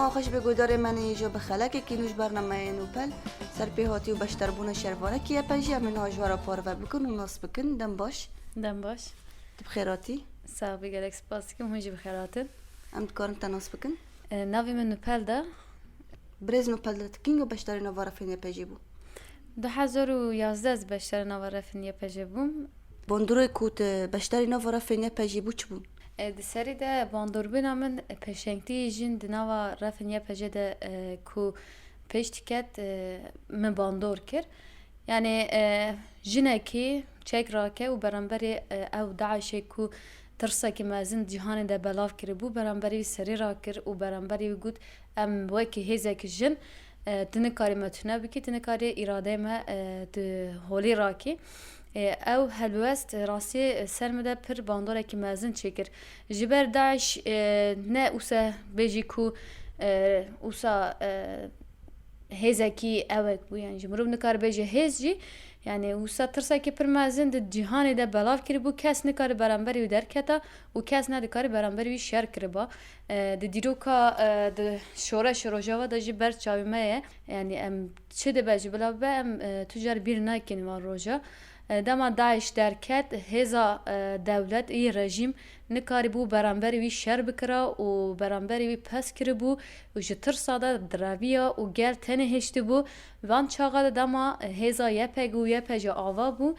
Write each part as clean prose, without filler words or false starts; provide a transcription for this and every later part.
ما خوش به گودار من یجا بخلا که کینوش برنامه نوبل سر پیهاتی و بشتربون شروانه که پنجه من هاجوارا پارو بکن و ناس بکن دم باش بخیراتی سابقه گلک سپاس که مهجی بخیراتن ام کارن تناس بکن ناوی من نوپل ده برز نوبل ده کینگو بشتری نوارا فینه پیجی بو 2011 از بشتر نوارا فینیه پیجی بوم باندوره کوت بشتری نوارا فینه پیجی بو چه بون؟ سری ده باندوربینا من پشنگتی جن دنوا رفنیه پیجی ده کو پشتکت من باندور کر yani jinekî çek rake û beramberê ew Daişê ku tirsekî mezin cîhanê de belav kiribû beramberî wî serî rakir û beramberî wî got em wekî hêzekî jin tu nikarî me tune bikî tu nikarî îradeyê me di holî rakî ew helwest rastî ser min de pir bandorekî mezin çêkir ji ber Daeş ne ûsa bêjî ku ûsa hêzekî ew bû yani ji mirov nikare bêje hêz jî yani wisa tirsekî pir mezin di cîhanê de belav kiribû kes nikare beramberî wî derketa û kes nedikare beramberî wî şer kiriba di dîroka di şoreşê rojava de jî ber çavî me ye yani em çi dibe ji bila be em tu jar bîr nekin van roja dema Daeş derket hêza dewlet î rejîm nikaribû beramberî wî şer bikira û beramberî wî pes kiribû û ji tirsa de diraviya û gel tenê hêştibû van çaxa de dema hêza YPG û YPJ ava bû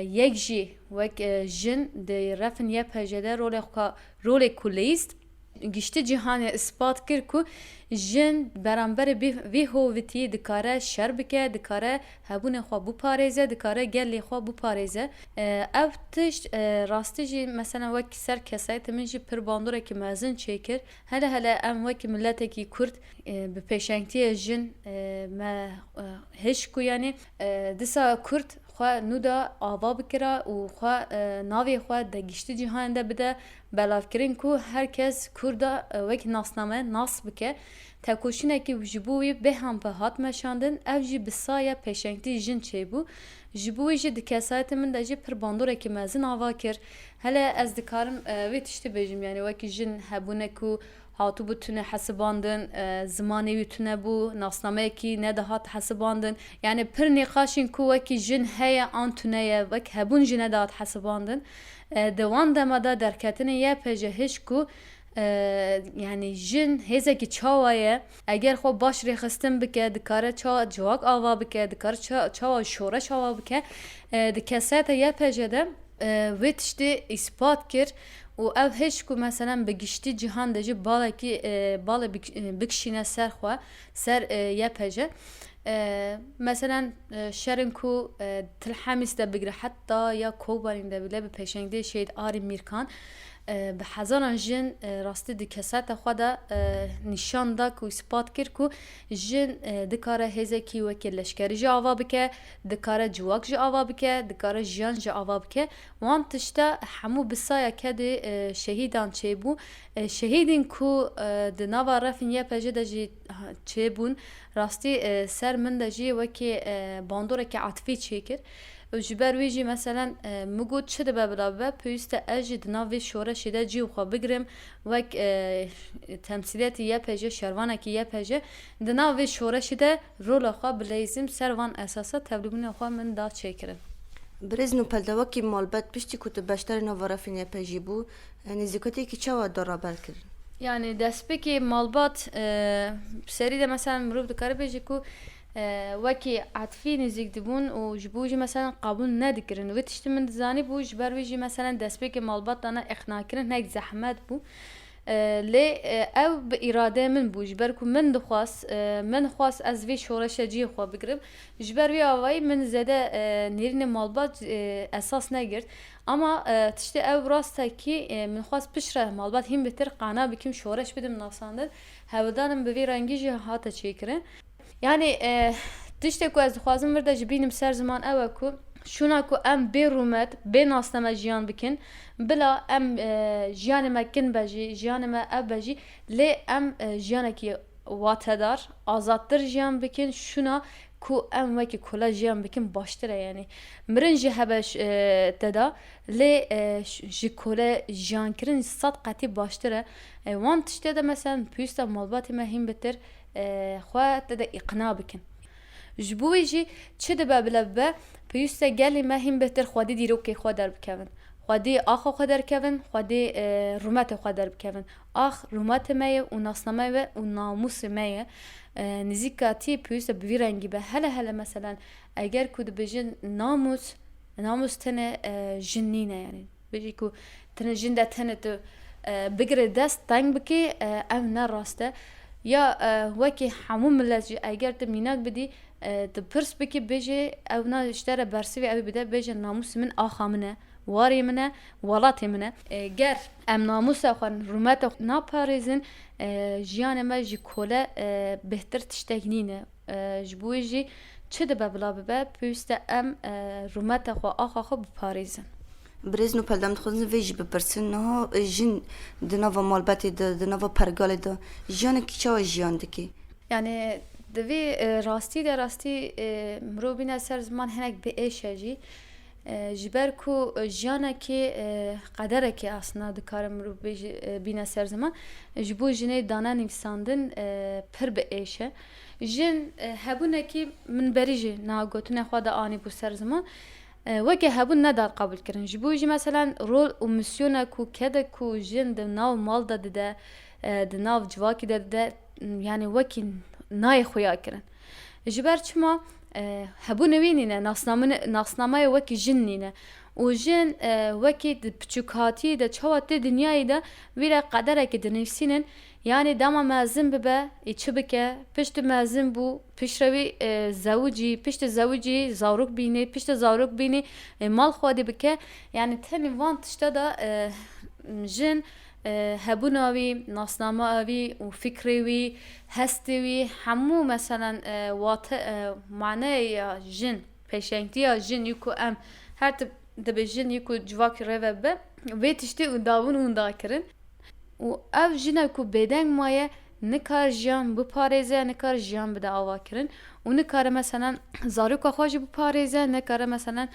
yek jî wek jin di refin YPJ de rolê ku lêst giştî cîhanê ispat kir ku jin beramberê vî hovitiyê dikare şer bike dikare hebûnê xwe biparêze dikare gelê xwe biparêze ev tişt rastî jî mesela wek ser kesayê min jî pir bandorekî mezin çêkir hele em wekî milletekî Kurd bi pêşengtiyê jin me hêj ku yani dîsa Kurd xwe nû da ava bikira û xwe navê xwe de giştî cîhanê de bide belavkirin ku herkes Kurda wek nasname nas bike tekoşînekî ji bo wî bêhan hat meşandin ev jî bi saya pêşengtî jin çêbû ji bo wî jî di kesayetê min de jî pir bandorekî mezin ava kir hele ez dikarim wê tiştî bêjim yani wekî jin hebûne ku hatûbû tune hesibandin zimanê wî tune bû nasnameyekî nedahat hesibandin yani pir nîqaşên ku wekî jin heye an tune ye wek hebûn jî nedahat hesibandin di wan dema da derketinê YPJ hêj ku yani jin hêzekî çawa ye eger xwe baş rêxistin bike dikare çawa civak ava bike dikare çawa şoreş ava bike di kesayeta YPJ de wê tiştî îspat kir û ev hêj ku mesela bi giştî cîhan de jî balê bikişîne ser xwe ser YPJ mesela şerin ku Tilhemîs de bigire heta ya Kobarîn de bile bi pêşengdê Şehîd Arî Mîrkan bi hezaran jin rastî di keseta xwe de nîşan da ku îspat kir ku jin dikare hêzekî wekî leşkerî jî ava bike dikare civak jî ava bike dikare jiyan jî ava bike wan tişte hemû bi saya kedê şehîdan çêbû şehîdên ku di nava refên YPJ de jî çêbûn rastî ser min de jî wekî bandorekî atifî çêkir ji ber wî jî mesela min got çi dibe bila be pêwîst e ez jî di nav vê şoreşê de cî xwe bigirim wek temsîliyetê YPJ şervanekî YPJ di nav vê şoreşê de rola xwe bilêzim ser van esasa tevlîbûnê xwe min da çêkirin برز نوبل ده وکی malbat piştî ku tu beşteri navara fînê pejî bû nêzîketiyekî çawa dora kirin yani destpêkê malbat serî de mesela mirov dikare bêje ku wekî atifî nêzik dibûn û ji bo jî mesela qabûl nedikirin wê tiştî min dizanî bû ji ber wê jî mesela destpêkê malbat dana exnakirin hinek zehmet bû lê ew bi îradeyê min bû ji ber ku min dixwast ez vê şoreşe ciyê xwe bigirim ji ber wê avayî min zêde nêrînê malbat esas negirt ama tiştî ew rastekî min xwast piştre malbat hîn bitir qana bikim şoreş bidim nasandin hevdanim bi vê rengî jî hate çêkirin yani tiştê ku ez dixwazim vir de ji bînim ser ziman ew e ku şuna ku em bê rûmet bê nasneme jiyan bikin bila em jiyanê me kin be jî jiyanê me ev be jî lê em jiyanekî watedar azadtir jiyan bikin şuna ku em vekî kola jiyan bikin baştir e yani. Mirin jî hebe te da lê ji kola jiyankirin 100 qetî baştir e. Wan tiştê de mesela pîwîsta malbatê me hîn bitir xwe te de îqna bikin. Ji bo wê jî çi dibe bile bibe pîwîsta gelê me hîn bitir xwedî dîrokê xwe derbikevin. Xwedî axa xwe derkevin, xwedî rûmetê xwe derbikevin. Ax rûmetê me ye û nasname ve û namusê me ye. Nizîkatî pîwîsta bi vî rengî be. Hele mesela eger ku dibêjin namus tene jin nîne yani. Bêjî ku tene jin de tene tu bigire dest teng bikî ev ne rast e. Ya wekî hemû millet jî eger tu mînak bidî tu pirs bikî bêjê ew na ji te re bersivî ew bide bêje namusê min axa min e. Warê min e, welatê min e. Ger em namusa xwe rûmeta naparêzin jiyanê me jî kole bêhtir tiştek nîne. Ji bo wê jî çi dibe bila bibe pîwîsta em rûmeta xwe axa xwe biparêzin. Birêz nûpel dem dixwazin vê jî bipirsin niha jin di nava malbatê de di nava pergalê de jiyanekî çawa jiyan dike? Yani divê rastî de rastî mirov bîne ser ziman hinek biêş jî ji ber ku jiyanekî qederekî aslında dikare mirov bîne ser ziman ji bo jinê dana nivîsandin pir biêş e. Jin hebûnekî min berî jî nagotinê xwe de anî bû ser ziman wekî hebûn nedar qabûl kirin. Ji bo jî mesela rol û misyona ku kedek ku jin di nav mal de dide di nav civakî de dide yani wekî nayê xuya kirin. Ji ber çima hebûnê wî nîne nasnamaya wekî jin nîne. û jin wekî di piçûkhatiyê de çawa tê dinyayê de vî re qederekî dinivîsînin yani dema mezin bibe çi bike piştî mezin bû pişrewî zewicî piştî zewicî zarok bînî piştî zarok bînî mal xwedî bike yani tenê van tişte de jin hebûna wî nasnama wî û fikrê wî hestê wî hemû mesela manaya jin pêşengtiya jin yî ku em her tip dibe jin yî ku civakî rêve bibe vê tiştê û dawîn û dakirin. û ev jina ku bêdeng maye nikar jiyan biparêze nikar jiyan bide ava kirin û nikare mesela zaroka xwe jî biparêze nikare mesela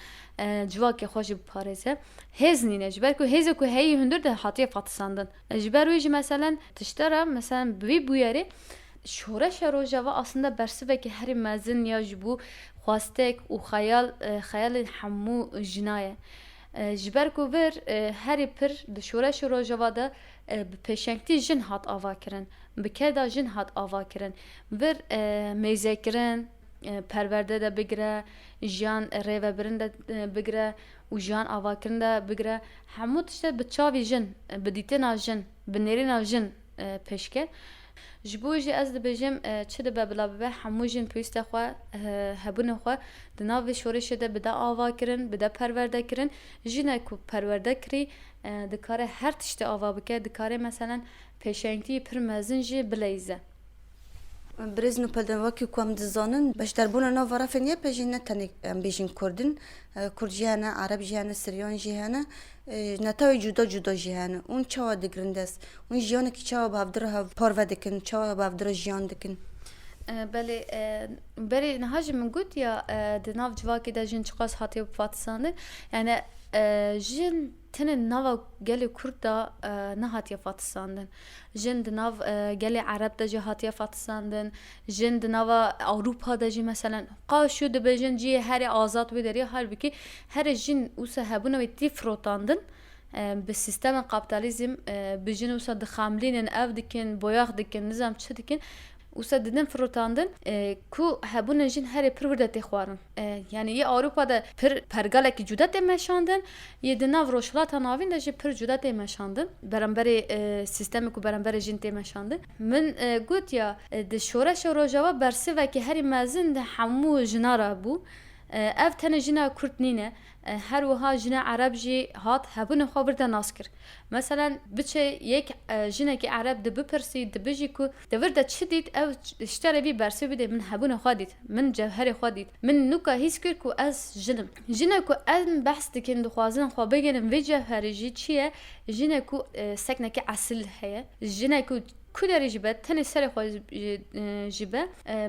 civakê xwe jî biparêze. Hêz nîne ji ber ku hêzê ku heyî hundir de hatiye fatisandin. Ji ber wê jî mesela tişte re mesela bi vî bûyerê şoreşa rojava aslında bersivekî herî mezin ya ji bo xwastek û xeyalên hemû jina ye. Ji ber ku vir herî pir di şoreşa rojava de bi pêşengtî jin hat ava kirin. Bi keda jin hat ava kirin. Vir mêzekirin, perwerde de bigire, jiyan rêvebirin de bigire û jiyan avakirin de bigire. Hemû tişte bi çavî jin, bi dîtina jin, bi nêrîna jin pêşke. Ji bo jî ez dibêjim çi dibe bila bibe hemû jin pîwîsta xwe hebûna xwe di nav vê şoreşê de bide ava kirin, bide perwerde kirin. Jinek ku perwerde kirî dikare her tiştê ava bike, dikare mesela pêşengtiyê pir mezin jî bileyze. Birêz nûpel dem wekî ku em dizanin beşdarbûna nav varafên ye pê jî ne tenê em bêjin Kurdin. Kurd jî hene, Arab jî hene, Siryan jî hene. Netawê cuda cuda jî hene. Hûn çawa digirin dest? Hûn jiyanekî çawa bi hevdira parve dikin, çawa bi hevdira jiyan dikin? Belê berê niha jî min got ya di nav civakê de jin çiqas hatiye bifatisandin yani jin tenê nava gelê Kurd da nehatiye fatisandin. Jin di nav gelê Arab de jî hatiye fatisandin. Jin di nava Awropa de jî mesela qaşû dibêjin ciyê herê azad wê derê halbikî herê jin wisa hebûna wê tî firotandin. Bi sistema kapitalizm bi jin wisa dixemlînin ev dikin, boyax dikin, nizam çi dikin wisa didin firotandin ku hebûna jin herê pir wir de tê xwarin. Yani yê Awropa de pir pergalekî cuda tê meşandin, yê di nav rojhilata navîn de jî pir cuda tê meşandin. Beremberê sistemê ku beremberê jin tê meşandin. Min got ya di şoreşa rojava bersivekî herî mezin de hemû jina re bû. Ev tenê jina Kurd nîne. Her wiha jina Arab jî hat hebûna xwe bir de nas kir. Mesela biçe yek jinekî Arab di bipirsî dibêjî ku te vir de çi dît ev ji te re vî bersivî bide min hebûna xwe dît, min cewherê xwe dît. Min nûka hîs kir ku ez jinim. Jinek ku em behs dikin dixwazin xwe bigînin vê cewherê jî çi ye? Jinek ku seknekî esil heye. Jinek ku کودری جبه تنی سر خو جبه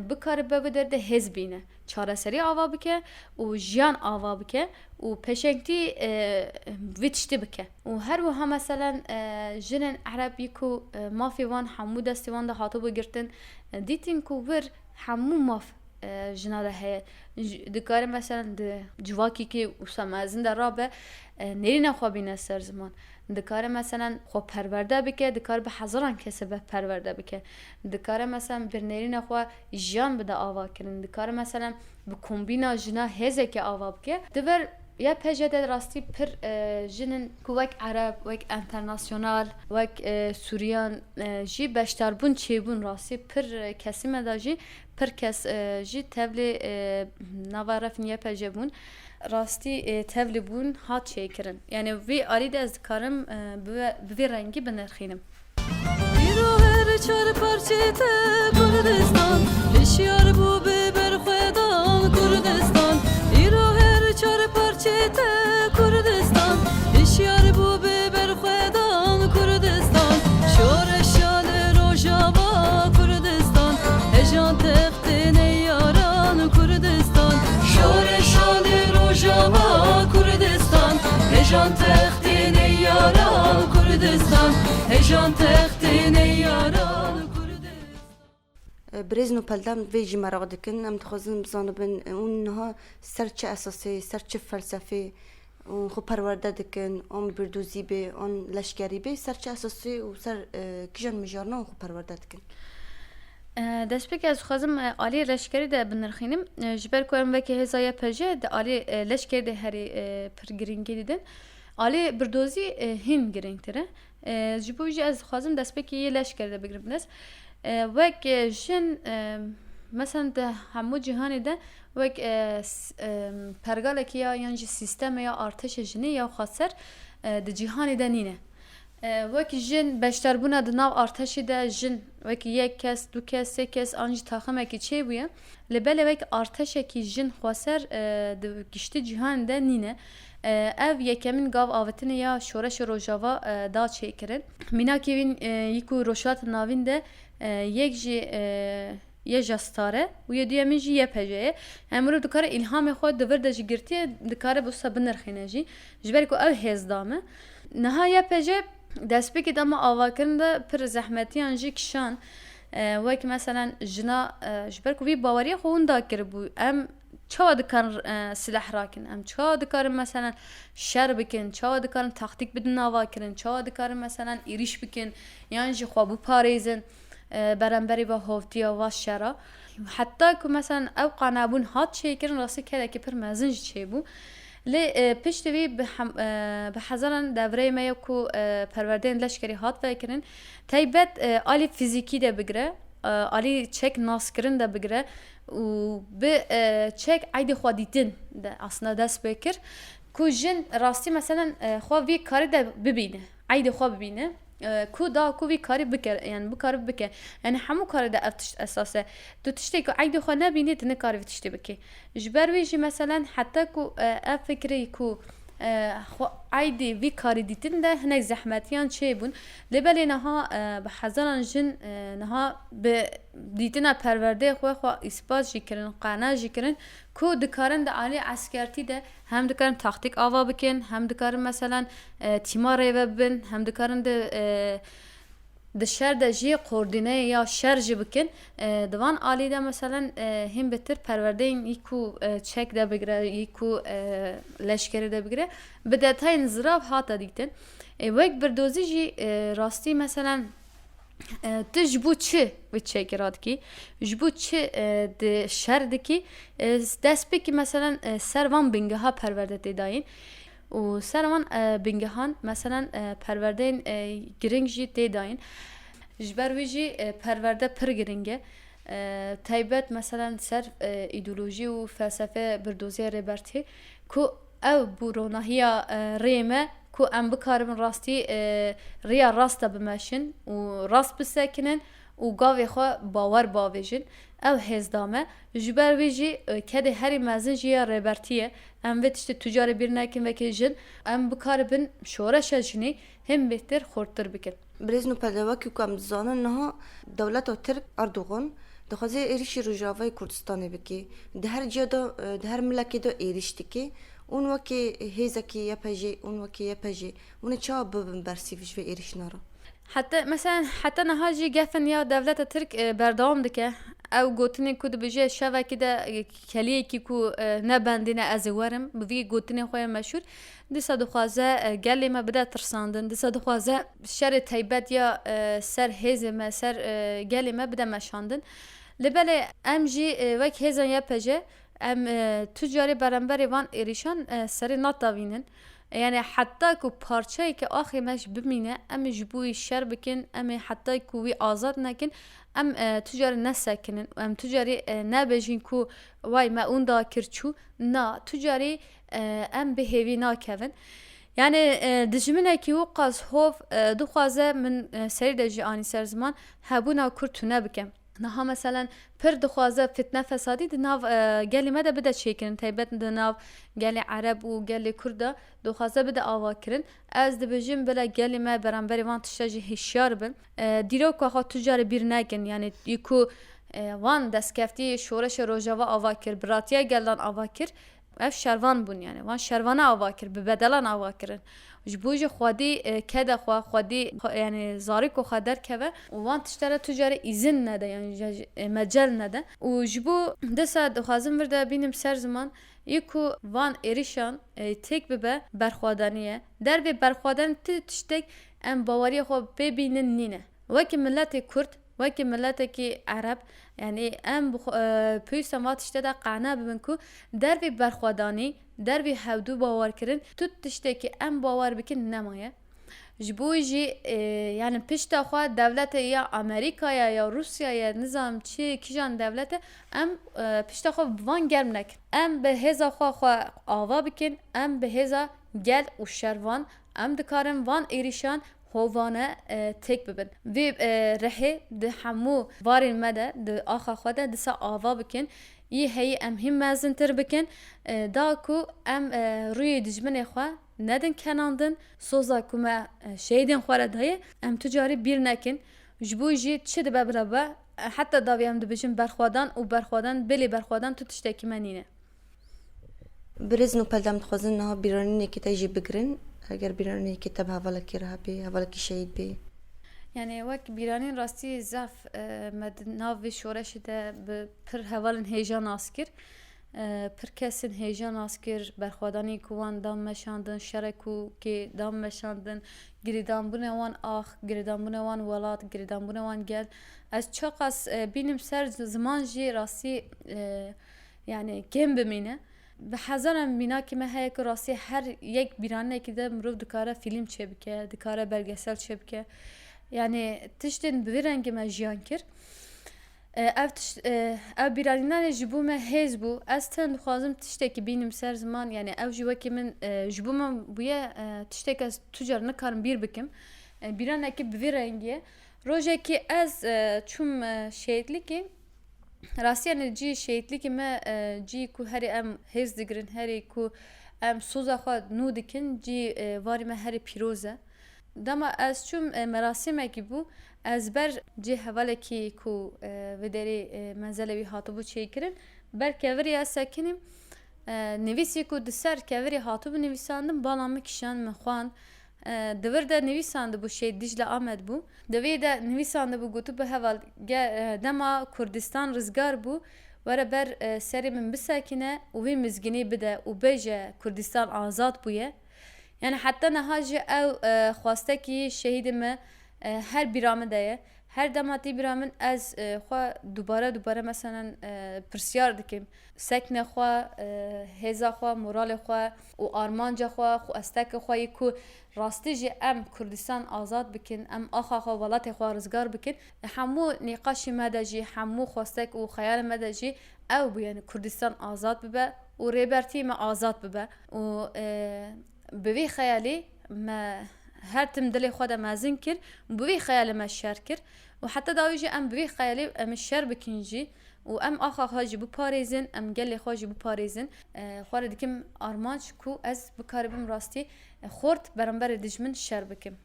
بکار به در hez bine çareseri ava bike u jiyan ava bike u peşekti vitişti bike u her wiha mesela jinin Arabî ku mafî wan hemû destê wan de hatibû girtin dîtin ku vir hemû maf jina de heye dikare mesela di civakî ki wisa mezin de rabe nerîne xwe bîne ser ziman dikare mesela xwe perwerde bike dikare bi hezaran kese be perwerde bike dikare mesela bir nerîne xwe jiyan bide ava kirin dikare mesela bi kombîna jina hêzekê ava bike diver ya pejede rastî pir jinin ku wek Arab wek internasyonal wek Sûriyan jî beşdarbûn çêbûn rastî pir kesîme de jî pir kes jî tevlî nava refin ya peje bûn rastî tevlî bûn hat çêkirin yani vê alî de ez dikarim bi vê rengî binirxînim. Dîro her çar parçe te Kurdistan hişyar bû bi berxwedan Kurdistan Dîro her çar parçe te Kurdistan hişyar bû bi berxwedan Kurdistan şoreşan rojava Kurdistan hejan textê neyaran Kurdistan şoreşan rojava Kurdistan hejan textê neyaran Kurdistan hejan textê neyaran Kurdistan برزن و پلدم وی جی مرا دکن ام تخوازم بزانبن اونها سر چه اساسی سر چه فلسفی اون خو پرورده دکن اون بردوزی به اون لشکری به سر چه اساسی و سر کجان مجارنا اون خو پرورده دکن دست پێک ez dixwazim alî leşkerî de binirxînim ji ber ku em vekî hêzaya peje de alî leşkerî de herî pir girîngî didin alî birdozî hîn girîngtir e ji bo jî ez dixwazim destpêkê yê leşkerî de bigirim dest wek jin mesela de hemû cîhanê de wek pergalekî ya yan jî sîstemê ya artêşa jinê ya xweser di cîhanê de nîne wek jin beşdarbûna di nav artêşê de jin wek yek kes du kes sê kes an jî taximekî çêbûye li belê wek artêşekî jin xweser di giştî cîhanê de nîne ev yekemîn gav avêtinê ya şoreşa rojava da çêkirin mînakê wîn yî ku roşatên navîn de yek jî ye jastare û yê duyemîn jî ye peje ye yani mirov dikare îlhamê xwe di vir de jî girtiye dikare bi wisa binirxîne jî ji ber ku ev hêz dame niha ye peje destpêkê dema avakirin de pir zehmetiyan jî kişan wek mesela jina ji ber ku vî baweriya xwe hûn dakiribû em çawa dikarin silah rakin em çawa dikarin mesela şer bikin çawa dikarin taxtîk bidin avakirin çawa dikarin mesela êriş bikin yan jî xwe biparêzin beremberî ve hovtiya ve şera hatta ku mesela ev qanabûn hat çêkirin rastî kelekî pir mezin jî çêbû lê piştî vî bi hezaran devreyê me ye ku perwerdeyên leşkerî hat vekirin taybet alî fîzîkî de bigire alî çek naskirin de bigire û bi çek eydê xwe dîtin de aslında dest pê kir ku jin rastî mesela xwe vî karî de bibîne eydê xwe bibîne ku da ku vî karî bike yani bu karî bike yani hemû karî de ev tişt esas e tu tiştê ku eydê xwe nebînî tu nikarî vî tiştê bikî ji ber wî jî mesela heta ku ev fikrê ku eydê vî karî dîtin de hinek zehmetiyan çêbûn lê belê niha bi hezaran jin niha bi dîtina perwerdeyê xwe îspat jî kirin qena jî kirin ku dikarin de alî eskertî de hem dikarin taxtîk ava bikin hem dikarin mesela tîma rêve bibin hem dikarin de di şer de jî koordîneyê ya şer jî bikin di van alî de mesela hîn bitir perwerdeyên yî ku çek de bigire yî ku leşkerî de bigire bi detayên zirav hata dîtin wek birdozî jî rastî mesela tu ji bo çi vê çekê radikî ji bo çi di şer dikî destpêkî mesela ser van bingeha perwerde tê dayîn û ser van bingehan mesela perwerdeyên giring jî tê dayîn ji ber wî jî perwerde pir giring e taybet mesela ser îdeolojî û felsefe birdoziya rêbertî ku ev bû ronahiya rê me ku em bikaribin rastî rêya rast de bimeşin û rast bisekinin û gavê xwe bawer bavêjin ev hêzdame ji ber vê jî kedê herî mezin jî ya rêbertiye em vê tiştê tucarê bir nekin vekê jin em bikaribin şoreşa jinê hêm bêhtir xorttir bikin. برزن و پلوکی کم زانن نه دولت و ترک اردوغان دخوازه ایریشی روجاوی کردستانی بکی ده هر جا ده هر ملکی دا ایریشتی که اون وکی هیزکی یپجی اون وکی یپجی اون چا ببن برسیفش و ایریش نارا حتی نهاجی گفن یا دولت ترک بردام دکه او گوتنی کو دبیجه شوکی ده کلیه کی کو نبندینه از ورم بوی گوتنی خوی مشهور دیسا دخوازه گلی ما بده ترساندن دیسا دخوازه شر تایبت یا سر هیزه ما سر گلی ما بده مشاندن لبله ام جی وک هیزن یا پجه ام تجاری برانبری وان ایریشان سری ناتاوینن yani hatta ku parçayı ki ahı meş bimine em jbuy şer bikin em hatta ku vi azad nekin em tücari ne sekinin em tücari ne bejin ku vay me unda kirçu na tücari em behevi nakevin yani dijmine ki u qaz hov duxaze min seri de ji ani ser zaman hebuna kurtune bikem Naha mesela per dixwaze fitne fesadî di nav gelê me de bide çêkirin taybet di nav gelê Ereb û gelê Kurda dixwaze bide avakirin ez dibêjim bile gelê me beramberî van tişte jî hişyar bin dîroka xwe tu carî bîr nekin yani ku van destkeftî şoreşa rojava avakir biratiya geldan avakir ev şervan bûn yani van şervana avakir bi bedelan avakirin ji bo jî xwedî kede xwe xwedî yani zarî ku xwe derkeve û van tiştera tu carî îzin nede yani mecel nede û ji bo disa dixwazim vir de bînim ser ziman ku van êrişan têk bibe berxwedanî dervê berxwedan tiştek em baweriya xwe pê bînin nîne wekî milletê Kurd wekî milletekî Ereb yani em pêwîst va tişte de qene bibin ku dervê berxwedanî dervê hewdû bawerkirin tu tiştekî em bawer bikin nemaye ji bo jî yani pişta xwe devletê ya Amerîkaya ya Rusyaya nizam çi kîjan devlete em pişta xwe bi van germ nekin em bi hêza xwe ava bikin em bi hêza gel û şervan em dikarin van êrîşan hovane tek bibin. Vê rehê di hemû varên me de di axa xwe de disa ava bikin. Yê heyî em hîn mezintir bikin. Da ku em rûyê dijminê xwe nedin kenandin. Soza ku me şehîdên xwe re daye em tu carî bîr nekin. Ji bo jî çi dibe birabe heta davê em dibêjin berxwedan û berxwedan bilê berxwedan tu tiştekî me nîne. برزن و پلدم دخوازن نه بیرانی که تجی بگرن اگر بیرانی که تب حواله کی راه بی حواله کی شهید بی Yani wek bîranîn rastî zaf me di nav vê şoreşê de bi pir hevalên hêjan askir pir kesên hêjan askir berxwedanî ku wan dam meşandin şerek û kê dam meşandin girêdanbûnê wan ax girêdanbûnê wan welat girêdanbûnê wan gel ez çok az bînim ser ziman jî rastî yani kêm bimîne bi hezaran mînakê me heye ku rastî her yek bîranekî de mirov dikare fîlm çêbike dikare belgesel çêbike yani tiştên bi vê rengê me jiyan kir ev bîranînanê ji bo me hêz bû ez tên dixwazim tiştekî bînim ser ziman yani ev jî wekî min ji bo me bûye tiştek ez tu car nikarim bîr bikim bîranekî bi vê rengî rojekî ez çûm şehîdlikê rastî yani cî şehîdlikê me cî ku herî em hêz digirin herî ku em soza xwe nû dikin cî varî me herî pîroz e dema ez çûm merasîmekî bû ez ber cî hevalekî ku vê derê menzelê wî hatibû çêkirin ber kevirê ez sekinîm nivîsî ku di ser kevirê hatibû nivîsandin bala min kişan min xwand di vir de nivîsandibû Şehîd Dicle Amed bû di vê de nivîsandibû gotû bi heval dema Kurdistan rizgar bû were ber serê min bisekîne û vê mizginî bide û bêje Kurdistan azad bûye yani heta niha jî ew xwastekî şehîdê me her bîra min de ye her dematî bîra min ez xwe dubare mesela pirsyar dikim seknê xwe hêza xwe moralê xwe û armanca xwe xwestekê xwe yê ku rastî jî em Kurdistan azad bikin em axa xwe welatê xwe rizgar bikin hemû nîqaşê me de jî hemû xwestek û xeyalê me de jî ew bû yani Kurdistan azad bibe û rêbertiyê me azad bibe û bi vê xeyalê me her tim dilê xwe de mezin kir bi vê xeyalê me şer kir û heta dawî jî em bi vê xeyalê em ê şer bikin jî و ام آخا جی بپارێزن ام gelê xwe jî bipارێzin xwe re dikim armanc ku ez bikaribim rastî xort beremberê dijmin şer bikim.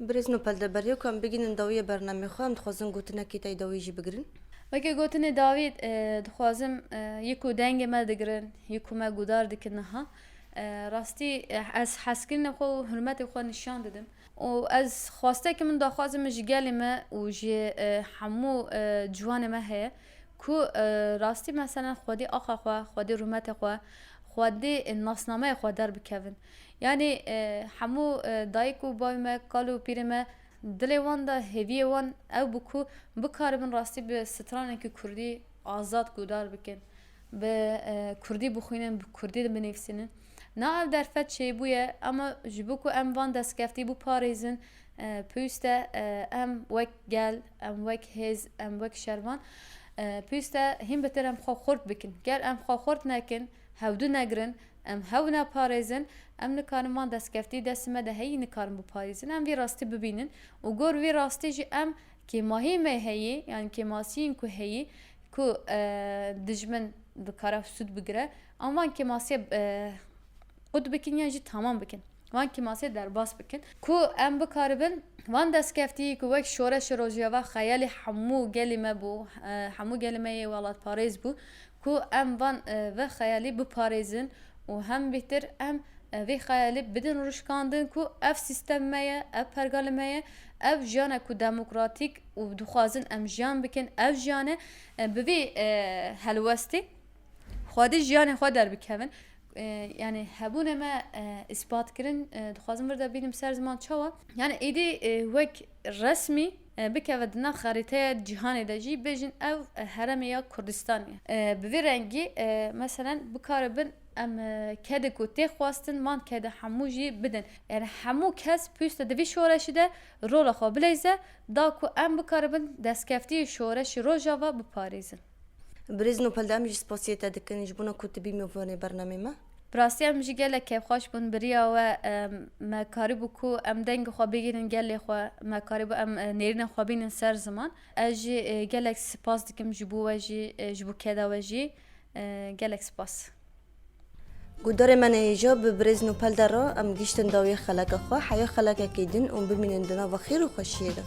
برزن و پلدبریو کم بگینن داوی برنامه خو هم دخوازن گوتنه کی تای داوی جی بگیرن وەکێ گوتنê Dawîd dixwazim yekû dengê me digirin yekû me gudar dikin niha rastî ez hezkirinê xwe û hurmetê xwe nîşan didim û ez xwastekî min daxwazim ji gelê me û ji hemû ciwanê me heye ku rastî mesela xwedî axa xwe xwedî rûmetê xwe xwedî nasnameyê xwe derbikevin yanî hemû dayîk û bavê me kal û pîrê me dilê wan da hêviyê wan ew bû ku bikaribin rastî bi stranekî Kurdî azad gudar bikin bi Kurdî bixwînin bi Kurdî binivîsînin na ev derfet çêbûye ama ji bo ku em van destkeftî biparêzin pêwîst e em wek gel em wek hêz em wek şervan pêwîst e hîn betir em xwe xurt bikin ger em xwe xurt nekin hewdû negirin em hew neparêzin em nikarin van destkeftî destê me de heyî nikarin biparêzin em vê rastî bibînin û gor vê rastî jî em kêmahî me heyî yani kêmasiyên ku heyî ku dijmin dikare sûd bigire em van kêmasiye qut bikin yan jî tamam bikin van kêmasiye derbas bikin ku em bikaribin van destkeftî ku wek şoreşê rojava xeyalê hemû gelê me bû hemû gelê me yê welatparêz bû ku em van ve xeyalî biparêzin û hem bêhtir em vê xeyalê bidin rûşkandin ku ev sîstem me ye ev pergalê me ye ev jiyana ku demokratîk û dixwazin em jiyan bikin ev jiyane bi vê helwestê xwedî jiyanê xwe derbikevin yani hebûnê me îspatkirin dixwazim vir de bînim ser ziman çawa yani êdî wek resmî bikeve di nav xerîteya cîhanê de jî bêjin ev herêmê ya Kurdistanê ye bi vê rengî meselen bikaribin em kedê ku tê xwastin van kedê hemû jî bidin yani hemû kes pêwîst e di vê şoreşî de rola xwe bilêze da ku em bikaribin destkeftiyê şoreşê rojava biparêzin. برزن و پلدم جی سپاسیت دکن جبونا کتبی میوانی برنامه ما bi rastî em jî gelek kevxweş bûn biriya we me karîbû ku em deng xwe bigîrin gelê xwe me karîbû em nêrînê xwe bînin ser ziman ez jî gelek spas dikim ji bo we jî ji bo keda we jî gelek spas. گودار من ایجا به برزن و پلدر را ام گیشتن داوی خلق خوا حیا خلق کیدن و ببینن دنا و خیر و خوشیه ده